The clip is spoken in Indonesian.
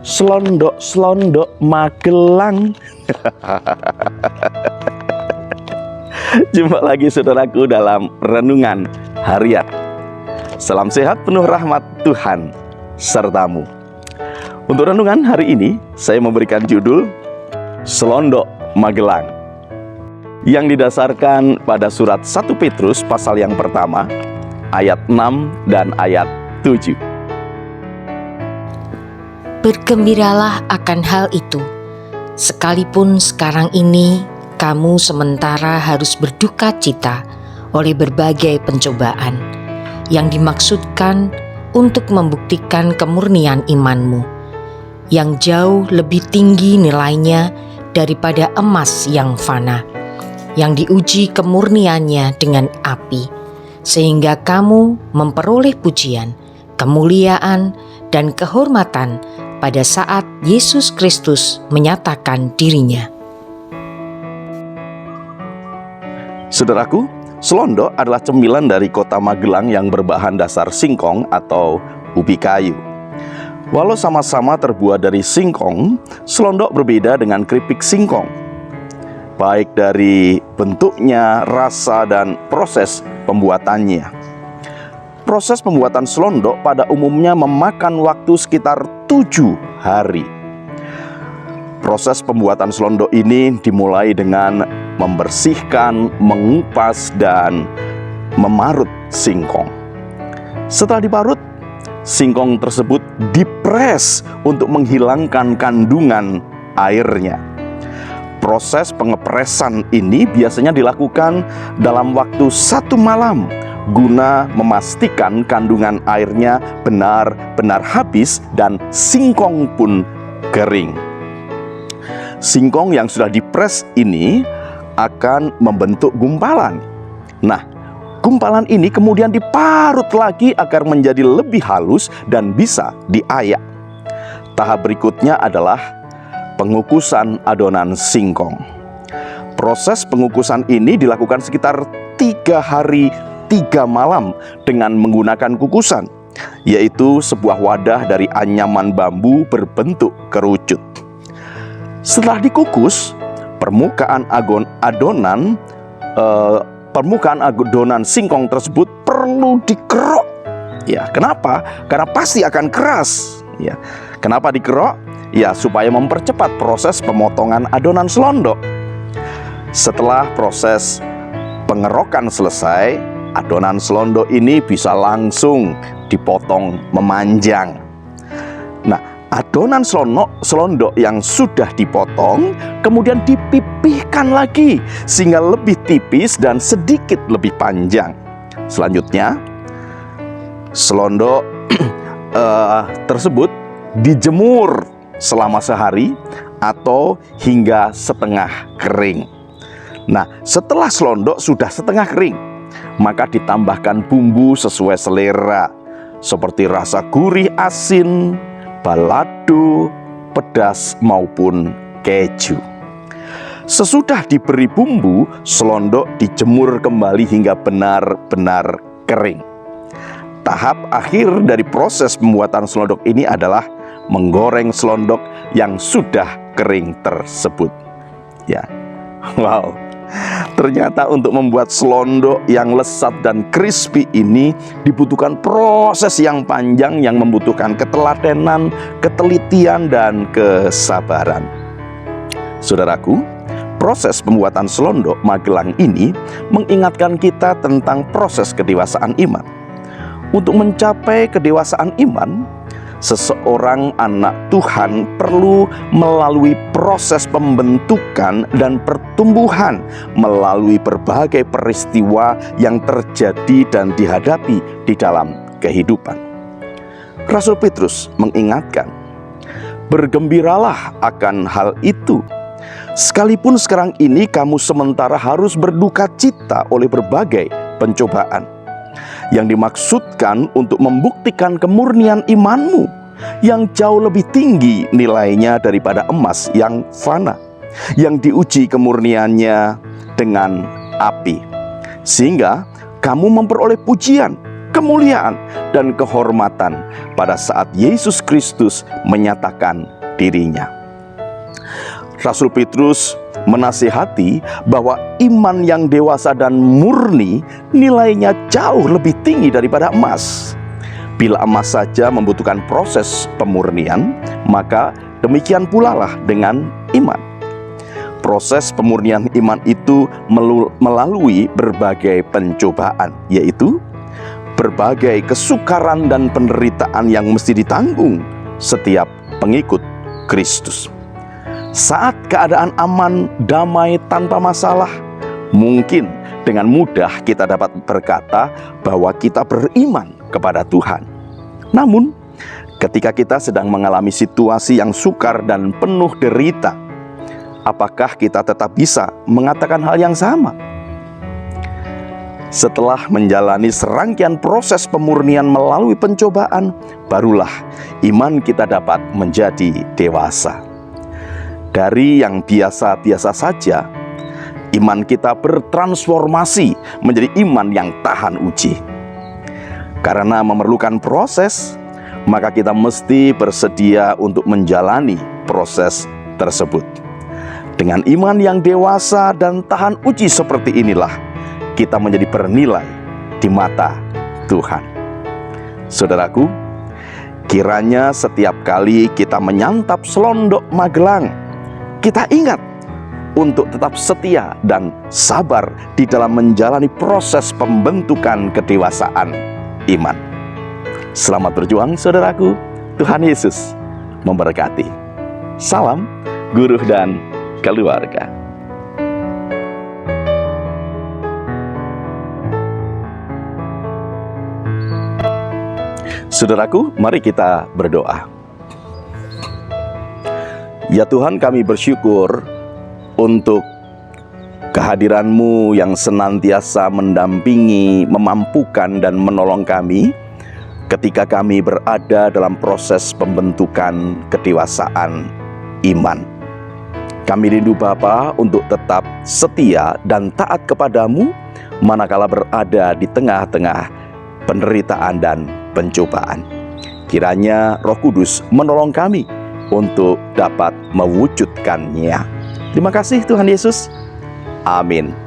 Selondok-selondok Magelang. Jumpa lagi saudaraku dalam renungan harian. Salam sehat penuh rahmat Tuhan sertamu. Untuk renungan hari ini saya memberikan judul Selondok Magelang, yang didasarkan pada surat 1 Petrus pasal yang pertama ayat 6 dan ayat 7. Bergembiralah akan hal itu, sekalipun sekarang ini kamu sementara harus berduka cita oleh berbagai pencobaan yang dimaksudkan untuk membuktikan kemurnian imanmu, yang jauh lebih tinggi nilainya daripada emas yang fana, yang diuji kemurniannya dengan api, sehingga kamu memperoleh pujian, kemuliaan, dan kehormatan pada saat Yesus Kristus menyatakan dirinya. Saudaraku, selondok adalah cemilan dari kota Magelang yang berbahan dasar singkong atau ubi kayu. Walau sama-sama terbuat dari singkong, selondok berbeda dengan keripik singkong, baik dari bentuknya, rasa, dan proses pembuatannya. Proses pembuatan selondok pada umumnya memakan waktu sekitar 7 hari. Proses pembuatan selondok ini dimulai dengan membersihkan, mengupas, dan memarut singkong. Setelah diparut, singkong tersebut dipres untuk menghilangkan kandungan airnya. Proses pengepresan ini biasanya dilakukan dalam waktu 1 malam guna memastikan kandungan airnya benar-benar habis dan singkong pun kering. Singkong yang sudah dipres ini akan membentuk gumpalan. Nah, gumpalan ini kemudian diparut lagi agar menjadi lebih halus dan bisa diayak. Tahap berikutnya adalah pengukusan adonan singkong. Proses pengukusan ini dilakukan sekitar 3 hari 3 malam dengan menggunakan kukusan, yaitu sebuah wadah dari anyaman bambu berbentuk kerucut. Setelah dikukus, permukaan adonan singkong tersebut perlu dikerok. Ya, kenapa? Karena pasti akan keras. Ya, kenapa dikerok? Ya, supaya mempercepat proses pemotongan adonan selondok. Setelah proses pengerokan selesai, adonan selondok ini bisa langsung dipotong memanjang. Nah, adonan selondok yang sudah dipotong kemudian dipipihkan lagi sehingga lebih tipis dan sedikit lebih panjang. Selanjutnya, selondok tersebut dijemur selama sehari atau hingga setengah kering. Nah, setelah selondok sudah setengah kering, maka ditambahkan bumbu sesuai selera, seperti rasa gurih, asin, balado, pedas, maupun keju. Sesudah diberi bumbu, selondok dijemur kembali hingga benar-benar kering. Tahap akhir dari proses pembuatan selondok ini adalah menggoreng selondok yang sudah kering tersebut. Ya, wow. Ternyata untuk membuat selondok yang lezat dan crispy ini dibutuhkan proses yang panjang yang membutuhkan ketelatenan, ketelitian, dan kesabaran. Saudaraku, proses pembuatan selondok Magelang ini mengingatkan kita tentang proses kedewasaan iman. Untuk mencapai kedewasaan iman, seseorang anak Tuhan perlu melalui proses pembentukan dan pertumbuhan melalui berbagai peristiwa yang terjadi dan dihadapi di dalam kehidupan. Rasul Petrus mengingatkan, bergembiralah akan hal itu, sekalipun sekarang ini kamu sementara harus berduka cita oleh berbagai pencobaan, yang dimaksudkan untuk membuktikan kemurnian imanmu yang jauh lebih tinggi nilainya daripada emas yang fana, yang diuji kemurniannya dengan api, sehingga kamu memperoleh pujian, kemuliaan, dan kehormatan pada saat Yesus Kristus menyatakan dirinya. Rasul Petrus menasihati bahwa iman yang dewasa dan murni nilainya jauh lebih tinggi daripada emas. Bila emas saja membutuhkan proses pemurnian, maka demikian pula lah dengan iman. Proses pemurnian iman itu melalui berbagai pencobaan, yaitu berbagai kesukaran dan penderitaan yang mesti ditanggung setiap pengikut Kristus. Saat keadaan aman, damai, tanpa masalah, mungkin dengan mudah kita dapat berkata bahwa kita beriman kepada Tuhan. Namun, ketika kita sedang mengalami situasi yang sukar dan penuh derita, apakah kita tetap bisa mengatakan hal yang sama? Setelah menjalani serangkaian proses pemurnian melalui pencobaan, barulah iman kita dapat menjadi dewasa. Dari yang biasa-biasa saja, iman kita bertransformasi menjadi iman yang tahan uji. Karena memerlukan proses, maka kita mesti bersedia untuk menjalani proses tersebut. Dengan iman yang dewasa dan tahan uji seperti inilah, kita menjadi bernilai di mata Tuhan. Saudaraku, kiranya setiap kali kita menyantap selondok magelang, kita ingat untuk tetap setia dan sabar di dalam menjalani proses pembentukan kedewasaan iman. Selamat berjuang saudaraku, Tuhan Yesus memberkati. Salam guru dan keluarga. Saudaraku, mari kita berdoa. Ya Tuhan, kami bersyukur untuk kehadiran-Mu yang senantiasa mendampingi, memampukan, dan menolong kami ketika kami berada dalam proses pembentukan kedewasaan iman. Kami rindu Bapa untuk tetap setia dan taat kepadamu manakala berada di tengah-tengah penderitaan dan pencobaan. Kiranya Roh Kudus menolong kami untuk dapat mewujudkannya. Terima kasih Tuhan Yesus. Amin.